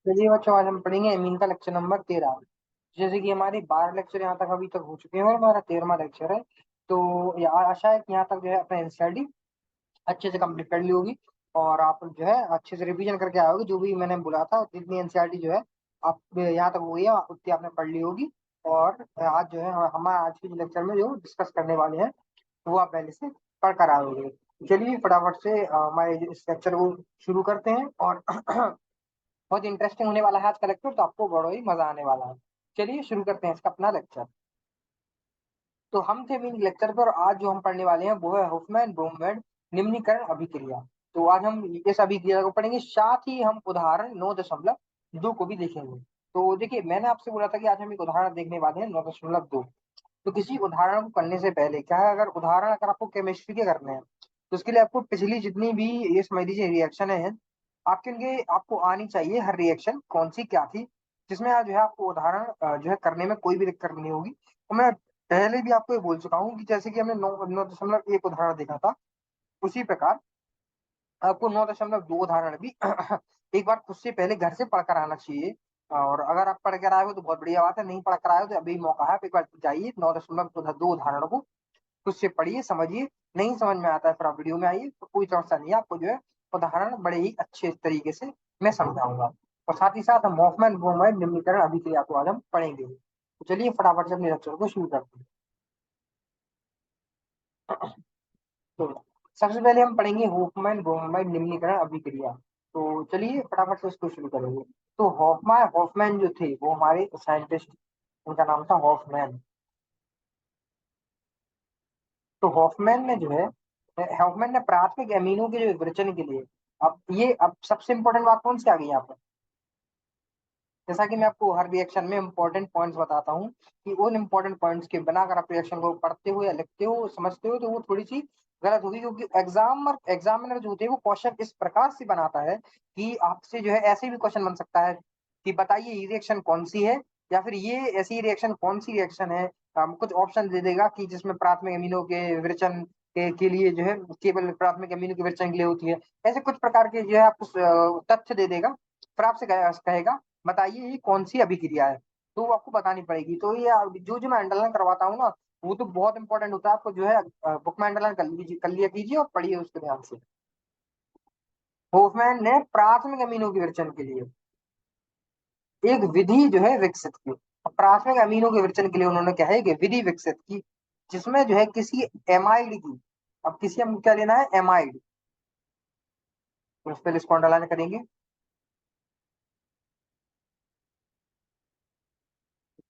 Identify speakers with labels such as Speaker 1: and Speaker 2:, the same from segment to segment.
Speaker 1: चलिए बच्चों, आज हम पढ़ेंगे एमीन का लेक्चर नंबर 13। जैसे कि हमारे 12 लेक्चर यहाँ तक अभी तक हो चुके हैं और हमारा 13वां लेक्चर है। तो आशा है कि यहाँ तक जो है अपना एनसीईआरटी अच्छे से कंप्लीट कर ली होगी और आप जो है अच्छे से रिवीजन करके आए होगे। जो भी मैंने बोला था जितनी एनसीईआरटी जो है आप यहाँ तक हो गई है उतनी आपने पढ़ ली होगी। और आज जो है हम आज के लेक्चर में जो डिस्कस करने वाले हैं वो आप पहले से पढ़ कर आए होगे। चलिए फटाफट से हमारे इस लेक्चर को शुरू करते हैं। और बहुत इंटरेस्टिंग होने वाला है आज का लेक्चर, तो आपको बड़ा ही मजा आने वाला है। चलिए शुरू करते हैं इसका अपना लेक्चर। तो हम थे मेन लेक्चर पर, आज जो हम पढ़ने वाले हैं वो है हुफमैन ब्रोमवेड निम्नीकरण अभिक्रिया। तो आज हम इस अभिक्रिया को पढ़ेंगे, साथ ही हम उदाहरण 9.2 को भी देखेंगे। तो देखिए, मैंने आपसे बोला था कि आज हम एक उदाहरण देखने वाले हैं 9.2। तो किसी उदाहरण को करने से पहले क्या है, अगर आपको केमिस्ट्री के करने हैं तो उसके लिए आपको पिछली जितनी भी ये समझ लीजिए रिएक्शन है आपके लिए आपको आनी चाहिए। हर रिएक्शन कौन सी क्या थी जिसमें आज जो है आपको उदाहरण जो है करने में कोई भी दिक्कत नहीं होगी। तो मैं पहले भी आपको ये बोल चुका हूँ कि जैसे कि हमने 9.1 उदाहरण देखा था, उसी प्रकार आपको 9.2 उदाहरण भी एक बार खुद से पहले घर से पढ़ कर आना चाहिए। और अगर आप पढ़ कर आए हो तो बहुत बढ़िया बात है, नहीं पढ़ कर आए हो तो अभी मौका है, आप एक बार जाइए 9.2 उदाहरणों को खुद से पढ़िए, समझिए। नहीं समझ में आता है फिर आप वीडियो में आइए, तो कोई समस्या नहीं है। आपको जो है उदाहरण बड़े ही अच्छे तरीके से मैं समझाऊंगा। और साथ ही साथ हम हॉफमैन ब्रोमाइड निम्नीकरण अभिक्रिया को आज हम पढ़ेंगे। तो चलिए फटाफट से अपने लेक्चर को शुरू करते हैं। तो सबसे पहले हम पढ़ेंगे हॉफमैन ब्रोमाइड निम्नीकरण अभिक्रिया। तो चलिए फटाफट से इसको शुरू करेंगे। तो हॉफमैन हॉफमैन जो थे वो हमारे साइंटिस्ट, उनका नाम था हॉफमैन। तो हॉफमैन ने जो है हॉफमैन ने प्राथमिक अमीनों के जो विवेचन के लिए, अब सबसे इंपॉर्टेंट बात कौन सी आ गई यहाँ पर। जैसा कि मैं आपको हर रिएक्शन में इंपॉर्टेंट पॉइंट्स बताता हूँ कि उन इंपॉर्टेंट पॉइंट्स के बिना अगर आप रिएक्शन को पढ़ते हो या लिखते हो समझते हो तो वो थोड़ी सी गलत होगी, क्योंकि एग्जामिनर जो होते हैं वो क्वेश्चन इस प्रकार से बनाता है कि आपसे जो है ऐसे भी क्वेश्चन बन सकता है कि बताइए ये रिएक्शन कौन सी है, या फिर ये ऐसी रिएक्शन कौन सी रिएक्शन है। कुछ ऑप्शन दे देगा कि जिसमें प्राथमिक अमीनों के विवेचन के लिए जो है केवल प्राथमिक अमीनों के विवेचन के लिए होती है। ऐसे कुछ प्रकार के जो है आपको तथ्य दे देगा, फिर आपसे कहेगा बताइए ये कौन सी अभिक्रिया है, तो वो आपको बतानी पड़ेगी। तो ये जो जो मैं अंडरलाइन करवाता हूँ ना, वो तो बहुत इंपॉर्टेंट होता है। आपको जो है बुक में अंडरलाइन कर लिया कीजिए और पढ़िए उसके ध्यान से। होफमैन ने प्राथमिक अमीनों के विवेचन के लिए एक विधि जो है विकसित की। अब प्राथमिक अमीनों के विवेचन के लिए उन्होंने क्या है कि विधि विकसित की, जिसमें जो है किसी एमाइड की, अब किसी हम क्या लेना है एमाइड, तो उस पर इसको अंडरलाइन करेंगे।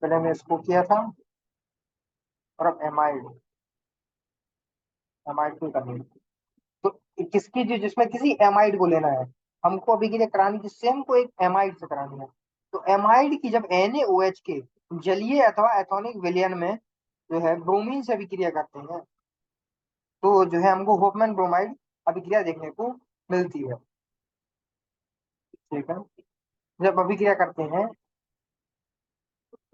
Speaker 1: पहले हमने इसको किया था और अब एमाइड, एमाइड को करनी है। तो किसकी जो जिसमें किसी एमाइड को लेना है, हमको अभी के लिए करानी किससे, हमको एक एमाइड से करानी है। तो एमाइड की जब NaOH के जलीय अथवा एथॉनिक विलयन में जो है ब्रोमीन से अभिक्रिया करते हैं, तो जो है हमको होफमैन ब्रोमाइड अभिक्रिया देखने को मिलती है। ठीक है, जब अभिक्रिया करते हैं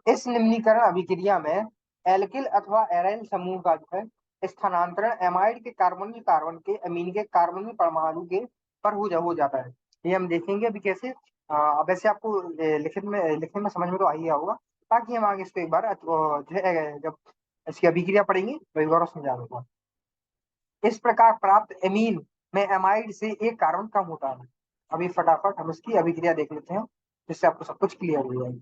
Speaker 1: इस निम्नीकरण अभिक्रिया में एल्किल अथवा एराइल समूह का जो है स्थानांतरण एमाइड के कार्बोनिल कार्बन के अमीन के कार्बोनिल परमाणु के पर हो जाता है। ये हम देखेंगे अभी कैसे। अब ऐसे आपको लिखने में समझ में तो आ ही गया होगा, ताकि हम आगे इसको एक बार जो है जब इसकी अभिक्रिया पढ़ेंगे तो एक बार और समझा दूंगा। इस प्रकार प्राप्त एमीन में एमाइड से एक कार्बन कम होता है। अभी फटाफट हम इसकी अभिक्रिया देख लेते हैं, जिससे आपको सब कुछ क्लियर हो जाएगा।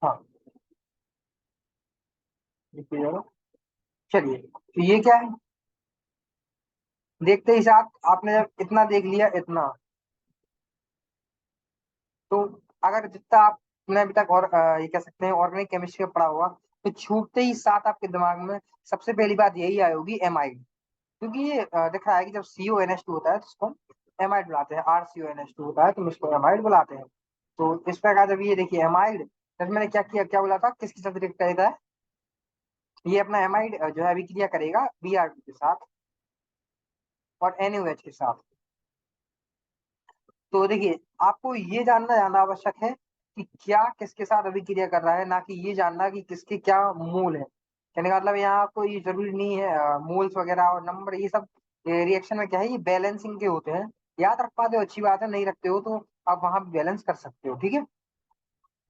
Speaker 1: हाँ, देखिए, चलिए तो ये क्या है, देखते ही साथ आपने जब इतना देख लिया इतना, तो अगर जितना आपने अभी तक और ये कह सकते हैं ऑर्गेनिक केमिस्ट्री में पढ़ा होगा, तो छूटते ही साथ आपके दिमाग में सबसे पहली बात यही आई होगी एमाइड। क्योंकि ये दिख रहा है कि जब CONH2 होता है तो उसको एमाइड बुलाते हैं, RCONH2 होता है तो इसको एमाइड बुलाते हैं। तो इस प्रकार जब ये देखिए एमाइड, जब मैंने क्या किया, क्या बोला था, किसके साथ रिएक्ट करेगा है? ये अपना एमाइड जो है अभिक्रिया करेगा BR2 के साथ और NaOH के साथ। तो देखिए, आपको ये जानना ज्यादा आवश्यक है कि क्या किसके साथ अभिक्रिया कर रहा है, ना कि ये जानना कि किसके क्या मोल है। कहने का मतलब यहाँ आपको ये जरूरी नहीं है मोल्स वगैरह और नंबर ये सब रिएक्शन में क्या है, ये बैलेंसिंग के होते हैं। याद रख पाते हो अच्छी बात है, नहीं रखते हो तो आप वहां बैलेंस कर सकते हो, ठीक है।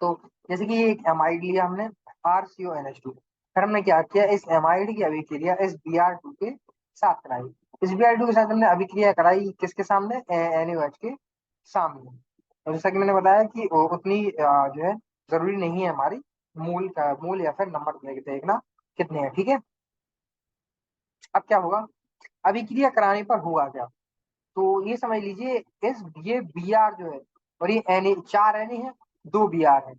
Speaker 1: तो जैसे कि ये एक एमाइड लिया हमने, RCONH2, फिर हमने क्या किया, इस एमाइड की अभिक्रिया इस Br2 के साथ कराई। इस Br2 के साथ हमने अभिक्रिया कराई किसके सामने, NaOH के सामने। और जैसा कि मैंने बताया कि उतनी जो है जरूरी नहीं है हमारी मूल या फिर नंबर देखना कितने हैं, ठीक है। अब क्या होगा, अभिक्रिया कराने पर हुआ क्या, तो ये समझ लीजिए, इस ये Br जो है और ये Na, 4 Na है, 2 Br है।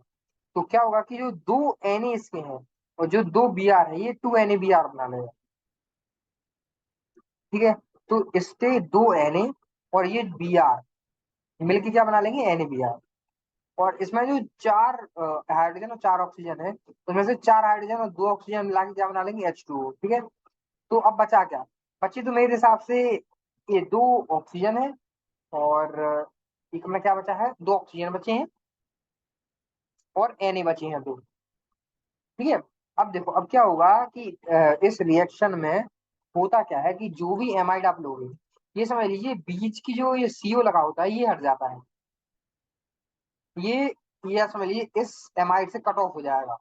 Speaker 1: तो क्या होगा कि जो 2 Na इसके हैं और जो 2 Br है, ये 2 NaBr बना लेगा, ठीक है। तो इसके 2 Na और ये Br मिलके क्या बना लेंगे, NaBr। और इसमें जो 4 हाइड्रोजन और 4 ऑक्सीजन है, तो उसमें से 4 हाइड्रोजन और 2 ऑक्सीजन मिला के क्या बना लेंगे, H2O, ठीक है। तो अब बचा क्या, बची तो मेरे हिसाब से ये 2 ऑक्सीजन है, और एक में क्या बचा है, 2 ऑक्सीजन बचे हैं और Na बचे हैं 2, ठीक है। अब देखो, अब क्या होगा कि इस रिएक्शन में होता क्या है कि जो भी एमाइड आप लोगे, ये समझ लीजिए बीच की जो ये CO लगा होता है ये हट जाता है, ये ये समझ लीजिए इस एमाइड से कट ऑफ हो जाएगा।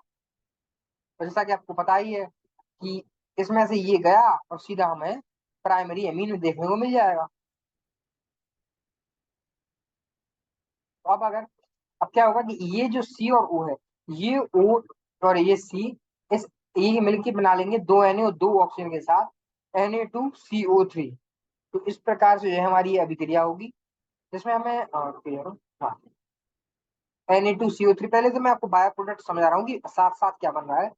Speaker 1: तो जैसा कि आपको पता ही है कि इसमें से ये गया और सीधा हमें प्राइमरी एमीन में देखने को मिल जाएगा। तो अब क्या होगा कि ये जो C और O है, ये O और ये C, इस ये मिलके बना लेंगे 2 Na और 2 ऑक्सीजन के साथ Na2CO3। तो इस प्रकार से जो है हमारी ये अभिक्रिया होगी, जिसमें हमें हाँ, Na2CO3। पहले तो मैं आपको बायो प्रोडक्ट समझा रहा हूँ कि साथ साथ क्या बन रहा है,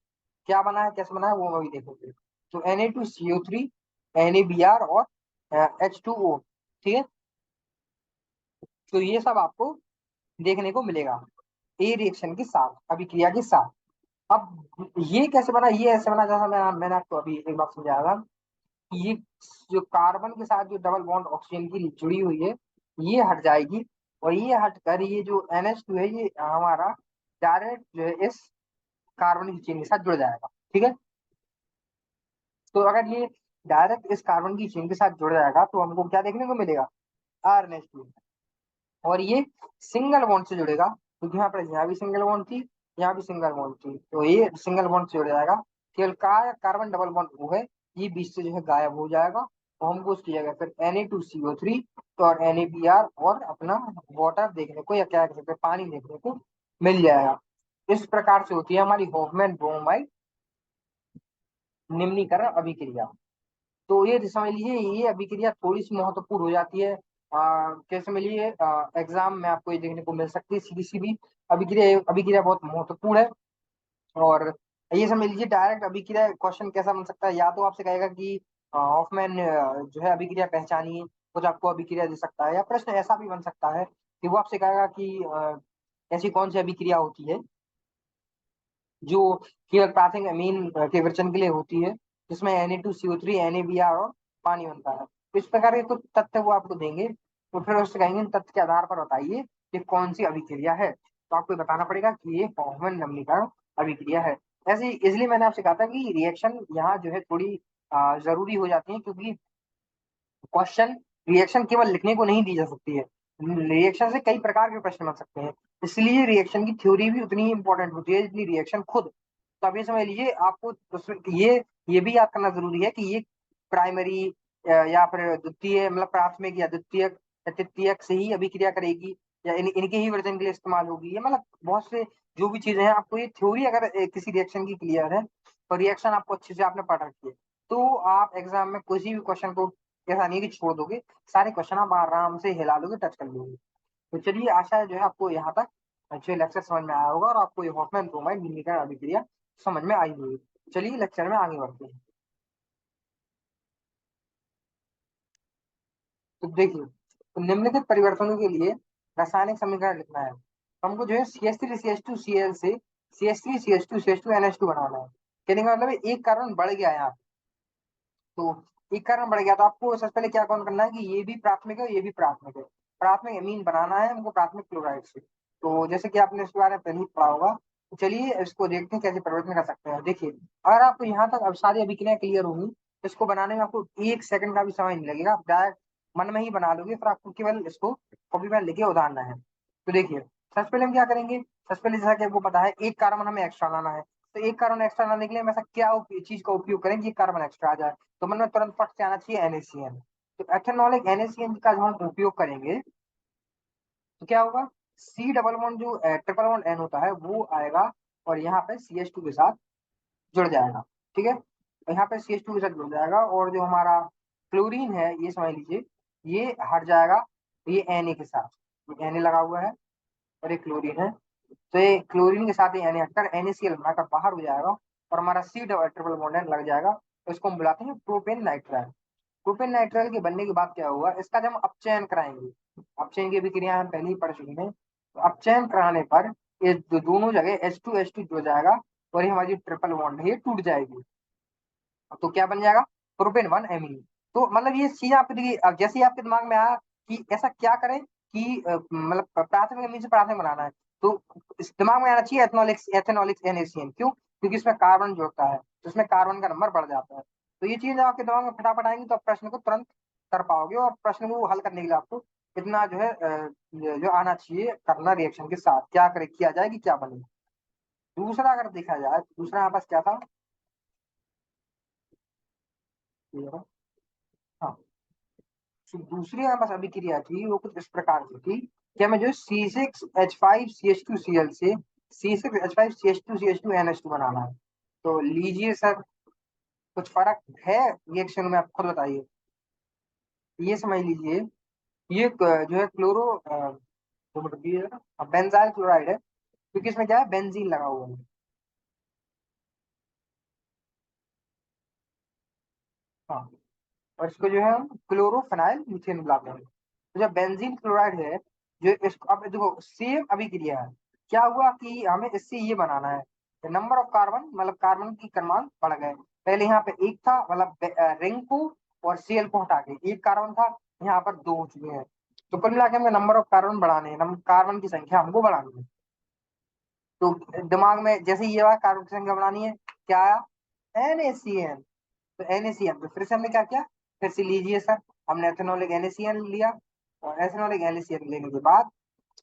Speaker 1: क्या बना है, कैसे बना है, वो अभी देखोगे। तो Na2CO3, NaBr और H2O, ठीक है। तो ये सब आपको देखने को मिलेगा ए रिएक्शन के साथ, अभिक्रिया के साथ। अब ये कैसे बना, ये ऐसे बना जैसा मैंने आपको अभी एक बार समझाया था कि ये जो कार्बन के साथ जो डबल बॉन्ड ऑक्सीजन की जुड़ी हुई है, ये हट जाएगी, और ये हटकर ये जो NH2 है, ये हमारा डायरेक्ट जो है इस कार्बन की चेन के साथ जुड़ जाएगा, ठीक है। तो अगर ये डायरेक्ट इस कार्बन की चेन के साथ जुड़ जाएगा तो हमको क्या देखने को मिलेगा, RNH2। और ये सिंगल बॉन्ड से जुड़ेगा, क्योंकि यहाँ पर यहाँ भी सिंगल बॉन्ड थी, यहाँ भी सिंगल बॉन्ड थी, तो ये सिंगल बॉन्ड से जुड़ जाएगा। केवल कार्बन डबल बॉन्ड वो है, ये बीच से जो है गायब हो जाएगा, तो हमको उसकी जगह फिर Na2CO3 और NaBr और अपना वाटर देखने को, या क्या कह सकते हैं, पानी देखने को मिल जाएगा। इस प्रकार से होती है हमारी हॉफमैन ब्रोमाइड निम्नीकरण अभिक्रिया। तो ये समझ लीजिए, ये अभिक्रिया थोड़ी सी महत्वपूर्ण हो जाती है, कैसे मिलिए, एग्जाम में आपको ये देखने को मिल सकती है, सीधी सीधी अभिक्रिया, अभिक्रिया बहुत महत्वपूर्ण है। और ये समझ लीजिए, डायरेक्ट अभिक्रिया क्वेश्चन कैसा बन सकता है, या तो आपसे कहेगा कि हॉफमैन जो है अभिक्रिया पहचानिए, कुछ आपको अभिक्रिया दे सकता है, या प्रश्न ऐसा भी बन सकता है कि वो आपसे कहेगा कि ऐसी कौन सी अभिक्रिया होती है जो केवल प्राथमिक अमीन के विरचन के लिए होती है, जिसमें Na2CO3, NaBr और पानी बनता है। तो इस प्रकार के कुछ तथ्य वो आपको देंगे, तो फिर उससे कहेंगे इन तथ्य के आधार पर बताइए कि कौन सी अभिक्रिया है, तो आपको बताना पड़ेगा कि ये हॉफमैन नम्नीकरण अभिक्रिया है। ऐसे इसलिए मैंने आपसे कहा था कि रिएक्शन यहाँ जो है थोड़ी जरूरी हो जाती है, क्योंकि क्वेश्चन रिएक्शन केवल लिखने को नहीं दी जा सकती है, रिएक्शन से कई प्रकार के प्रश्न बन सकते हैं, इसलिए रिएक्शन की थ्योरी भी उतनी ही इंपॉर्टेंट होती है जितनी रिएक्शन खुद। तो अब ये समझ लीजिए, आपको ये भी याद करना जरूरी है कि ये प्राइमरी या फिर द्वितीय, मतलब प्राथमिक या द्वितीयक या तृतीयक से ही अभिक्रिया करेगी, या इनके ही वर्जन के लिए इस्तेमाल होगी, ये मतलब बहुत से जो भी चीजें हैं, आपको ये थ्योरी अगर किसी रिएक्शन की क्लियर है, और रिएक्शन आपको अच्छे से आपने पढ़ रखी है, तो आप एग्जाम में किसी भी क्वेश्चन को ऐसा नहीं है कि छोड़ दोगे, सारे क्वेश्चन आप आराम से हिला लोगे, टच कर लोगे। तो चलिए, आशा है जो है आपको यहाँ तक अच्छे लेक्चर समझ में आया होगा, और आपको ये हॉफमैन ब्रोमाइड निम्नीकरण अभिक्रिया समझ में आई होगी। चलिए लेक्चर में आगे बढ़ते हैं। तो देखिए, तो निम्नलिखित परिवर्तनों के लिए रासायनिक समीकरण लिखना है, तो हमको जो है CH3CH2Cl से CH3CH2CH2NH2 बनाना है। कहने का मतलब है एक कार्बन बढ़ गया है यहाँ, तो एक कारण बढ़ गया, तो आपको सबसे पहले क्या कौन करना है कि ये भी प्राथमिक है, ये भी प्राथमिक है, प्राथमिक अमीन बनाना है हमको प्राथमिक क्लोराइड से। तो जैसे कि आपने इसके बारे में पहले ही पढ़ा होगा, तो चलिए इसको देखते हैं कैसे परिवर्तन कर सकते हैं। देखिए, अगर आपको यहाँ तक अब सारी अभिक्रियाएं क्लियर होंगी, तो इसको बनाने में आपको 1 सेकंड का भी समय नहीं लगेगा, आप डायरेक्ट मन में ही बना लोगे, फिर आपको केवल इसको कॉपी में लिखे उतारना है। तो देखिए सबसे पहले हम क्या करेंगे, सबसे पहले जैसा कि आपको पता है एक कार्बन हमें एक्स्ट्रा लाना है, तो एक कार्बन एक्स्ट्रा लाने के लिए हम ऐसा क्या चीज का उपयोग करें कि कार्बन एक्स्ट्रा आ जाए, तो मन में तुरंत फट से आना चाहिए NaCN। तो एथेनॉलिक NaCN का जब हम उपयोग करेंगे तो क्या होगा, सी डबल बॉन्ड जो ट्रिपल बॉन्ड N होता है वो आएगा और यहाँ पे CH2 के साथ जुड़ जाएगा। ठीक है, तो यहाँ पे CH2 के साथ जुड़ जाएगा और जो हमारा क्लोरीन है ये समझ लीजिए ये हट जाएगा, ये Na के साथ, Na लगा हुआ है और ये क्लोरीन है, तो ये क्लोरीन के साथ ही Na हटकर NaCl बनाकर बाहर हो जाएगा और हमारा C double triple bond N लग जाएगा, तो इसको हम बुलाते हैं प्रोपेन नाइट्राइल। प्रोपेन नाइट्राइल के बनने के बाद क्या हुआ, इसका जब हम अपचयन कराएंगे, अपचयन की भी क्रिया हम पहले ही पढ़ चुके हैं, तो अपचयन कराने पर ये दोनों जगह H2H2 जुड़ जाएगा और ये हमारी ट्रिपल बॉन्ड है ये टूट जाएगी, तो क्या बन जाएगा, प्रोपेन 1 एमीन। तो मतलब ये चीज आप देखिए, अब जैसे ही आपके दिमाग में आया कि ऐसा क्या करें कि मतलब प्राथमिक अमीन से प्राथमिक बनाना है, तो इस दिमाग में आना चाहिए एथेनॉलिक्स एथेनॉलिक्स NaCN, क्यों, क्योंकि इसमें कार्बन जुड़ता है तो इसमें कार्बन का नंबर बढ़ जाता है। तो ये चीज आपके दिमाग में फटाफट आएंगी तो आप प्रश्न को तुरंत कर पाओगे, और प्रश्न को हल करने के लिए आपको इतना जो है जो आना चाहिए करना रिएक्शन के साथ क्या करे किया जाए कि क्या बने। दूसरा अगर देखा जाए तो दूसरा यहाँ पास क्या था, हाँ, तो दूसरी हमारे पास अभिक्रिया थी वो कुछ इस प्रकार की थी कि हमें जो C6H5CH2Cl से C6H5CH2CH2NH2 बनाना है। तो लीजिए सर, कुछ फर्क है रिएक्शन में, आप खुद बताइए। ये समझ लीजिए ये जो है क्लोरो जो मतलब ये बेंजाइल क्लोराइड है, क्योंकि इसमें क्या है बेंजीन लगा हुआ है। हाँ, और इसको जो है हम क्लोरोफेनाइल मीथेन बुलाते हैं। तो जब बेंजीन क्लोराइड है, जो इसको अब देखो सेम अभिक्रिया है, क्या हुआ कि हमें इससे ये बनाना है, नंबर ऑफ कार्बन मतलब कार्बन की क्रमांक बढ़ गए। पहले यहाँ पे एक था मतलब रिंग को और Cl को हटा के एक कार्बन था, यहाँ पर दो हो चुके हैं। तो कुल मिला के हमें नंबर ऑफ कार्बन बढ़ाने हैं, कार्बन की संख्या हमको बढ़ानी है। तो दिमाग में जैसे ये हुआ कार्बन की संख्या बढ़ानी है, क्या आया, NaCN। तो NaCN तो फिर से हमने क्या किया, फिर से लीजिए सर, हमने एथेनॉलिक NaCN लिया और एथेनॉलिक NaCN लेने के बाद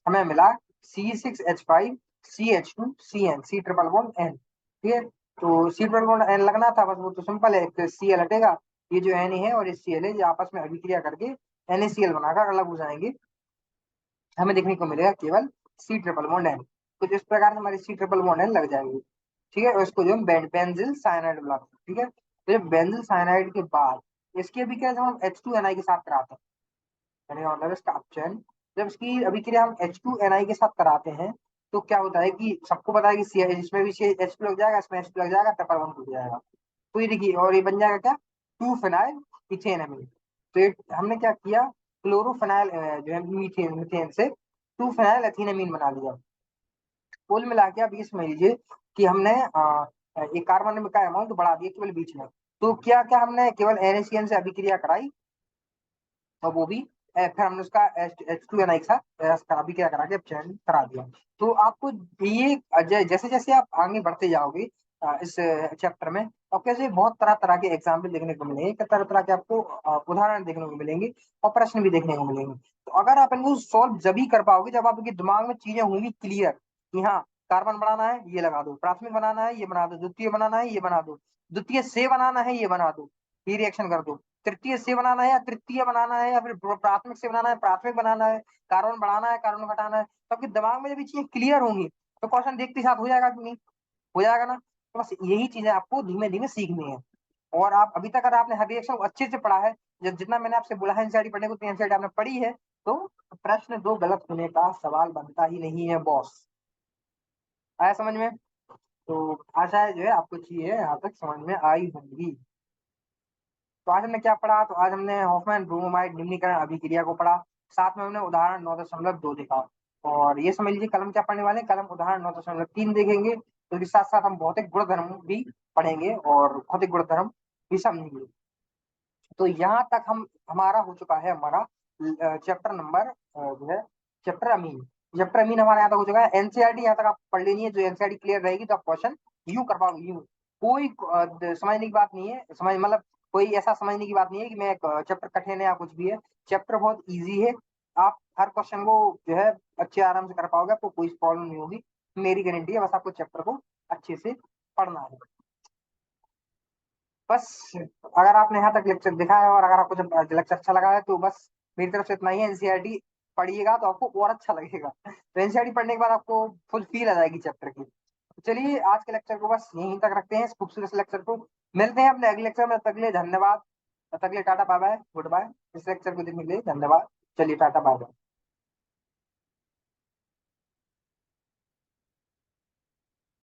Speaker 1: हमें मिला C6H5CH2CN C triple bond N। ठीक है, तो सी ट्रिपल बॉन्ड N लगना था बस, वो तो सिंपल है, एक Cl हटेगा, ये जो Na है और ये Cl है ये आपस में अभिक्रिया करके NaCl बनाकर अलग हो जाएंगे, हमें देखने को मिलेगा केवल सी ट्रिपल बॉन्ड N। तो इस प्रकार से हमारी सी ट्रिपल बॉन्ड N लग जाएंगे। ठीक है, और इसको जो हम बेंजिल साइनाइड बुलाते हैं। ठीक है, तो जब बेंजिल साइनाइड के बाद इसकी अभिक्रिया जब हम H2Ni के साथ कराते हैं, यानी मतलब इसका अपचयन, जब इसकी अभिक्रिया हम H2Ni के साथ कराते हैं तो क्या होता है कि सबको पता है कि इसमें भी H2 लग जाएगा, इसमें H2 लग जाएगा, ट्रिपल बॉन्ड टूट जाएगा। तो ये देखिए और ये बन जाएगा क्या, 2 फिनाइल इथेन अमीन। तो ये हमने क्या किया, क्लोरोफिनाइल जो है मीथेन मीथेन से 2 फिनाइल एथीनमीन बना लिया। कुल मिला के आप ये समझ लीजिए कि हमने एक कार्बन का अमाउंट बढ़ा दिया केवल बीच में। तो क्या क्या हमने केवल NaCN से अभिक्रिया कराई, और वो भी फिर हमने उसका H2Ni के साथ अभिक्रिया करा के चयन करा दिया। तो आपको ये जैसे जैसे आप आगे बढ़ते जाओगे इस चैप्टर में, और कैसे बहुत तरह तरह के एग्जाम्पल देखने को मिलेंगे, तरह तरह के आपको उदाहरण देखने को मिलेंगे और प्रश्न भी देखने को मिलेंगे। तो अगर आप इनको सॉल्व जब ही कर पाओगे जब आपके दिमाग में चीजें होंगी क्लियर कि हाँ कार्बन बनाना है ये लगा दो, प्राथमिक बनाना है ये बना दो, द्वितीय बनाना है ये बना दो, द्वितीय से बनाना है ये बना दो, ये रिएक्शन कर दो, तृतीय से बनाना है या तृतीय बनाना है या फिर प्राथमिक से बनाना है प्राथमिक बनाना है, कार्बन बढ़ाना है कार्बन घटाना है, तो आपके दिमाग में जब ये चीजें क्लियर होंगी तो क्वेश्चन देखते साथ हो जाएगा कि नहीं, हो जाएगा ना। तो बस यही चीजें आपको धीमे धीमे सीखनी है। और आप अभी तक अगर आपने हर रिएक्शन को अच्छे से पढ़ा है, जितना मैंने आपसे बोला है एनसीईआरटी पढ़ने को, तो एनसीईआरटी आपने पढ़ी है, तो प्रश्न दो गलत होने का सवाल बनता ही नहीं है बॉस। आया समझ में? तो आशा है जो है आपको चीजें यहाँ तक समझ में आई होंगी। तो आज हमने क्या पढ़ा, तो आज हमने हॉफमैन ब्रोमाइड निम्नीकरण अभिक्रिया को पढ़ा, साथ में हमने उदाहरण 9.2 देखा। और ये समझ लीजिए कलम क्या पढ़ने वाले हैं, कलम उदाहरण 9.3 देखेंगे, तो इसके साथ साथ हम भौतिक गुणधर्म भी पढ़ेंगे और भौतिक गुणधर्म भी समझेंगे। तो यहाँ तक हम हमारा हो चुका है हमारा चैप्टर नंबर जो है चैप्टर अमीन, चैप्टर अमीन हमारा यहाँ तक हो चुका है। एनसीईआरटी यहाँ तक आप पढ़ लेनी है, जो एनसीईआरटी क्लियर रहेगी तो आप क्वेश्चन यूं कर पाओगे यूं, कोई समझने की बात नहीं है, समझ मतलब कोई ऐसा समझने की बात नहीं है कि मैं चैप्टर कठिन है या कुछ भी है। चैप्टर बहुत इजी है। आप हर क्वेश्चन को जो है अच्छे आराम से कर पाओगे, आपको कोई प्रॉब्लम नहीं होगी, मेरी गारंटी है। बस आपको चैप्टर को अच्छे से पढ़ना है। बस अगर आपने यहाँ तक लेक्चर देखा है और अगर आपको जब लेक्चर अच्छा लगा है तो बस मेरी तरफ से इतना ही है। एनसीईआरटी पढ़िएगा तो आपको और अच्छा लगेगा। तो एनसीईआरटी पढ़ने के बाद आपको फुल फील आ जाएगी चैप्टर की। तो चलिए आज के लेक्चर को बस यहीं तक रखते हैं, इस खूबसूरत लेक्चर को। मिलते हैं अपने अगले लेक्चर में। तब तक के लिए धन्यवाद। तब तक के लिए tata bye bye, good bye. इस लेक्चर को देखने के लिए धन्यवाद। चलिए टाटा बाय बाय।